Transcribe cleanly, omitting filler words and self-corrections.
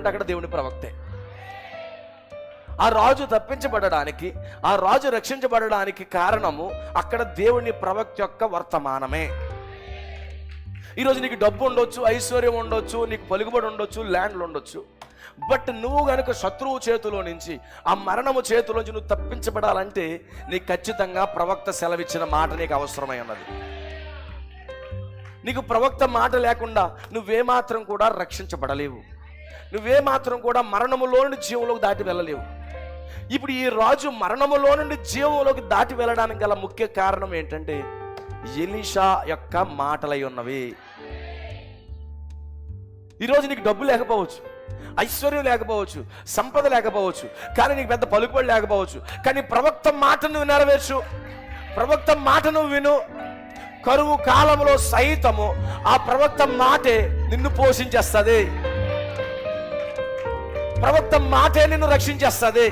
అక్కడ దేవుని ప్రవక్తే. ఆ రాజు తప్పించబడడానికి, ఆ రాజు రక్షించబడడానికి కారణము అక్కడ దేవుని ప్రవక్త యొక్క వర్తమానమే. ఈరోజు నీకు డబ్బు ఉండొచ్చు, ఐశ్వర్యం ఉండొచ్చు, నీకు పలుకుబడి ఉండొచ్చు, ల్యాండ్లు ఉండొచ్చు. బట్ నువ్వు గనుక శత్రువు చేతిలో నుంచి, ఆ మరణము చేతిలోంచి నువ్వు తప్పించబడాలంటే నీకు ఖచ్చితంగా ప్రవక్త సెలవిచ్చిన మాట నీకు అవసరమై ఉన్నది. నీకు ప్రవక్త మాట లేకుండా నువ్వేమాత్రం కూడా రక్షించబడలేవు, నువ్వేమాత్రం కూడా మరణములో నుండి జీవంలోకి దాటి వెళ్ళలేవు. ఇప్పుడు ఈ రాజు మరణములో నుండి జీవంలోకి దాటి వెళ్ళడానికి గల ముఖ్య కారణం ఏంటంటే ఎలీషా యొక్క మాటలై ఉన్నవి. ఈరోజు నీకు డబ్బు లేకపోవచ్చు, ఐశ్వర్యం లేకపోవచ్చు, సంపద లేకపోవచ్చు, కానీ నీకు పెద్ద పలుకుబడి లేకపోవచ్చు, కానీ ప్రవక్త మాట నువ్వు నెరవేర్చు, ప్రవక్త మాట నువ్వు విను. కరువు కాలంలో సైతము ఆ ప్రవక్త మాటే నిన్ను పోషించేస్తుంది, ప్రవక్త మాటే నిన్ను రక్షించేస్తుంది.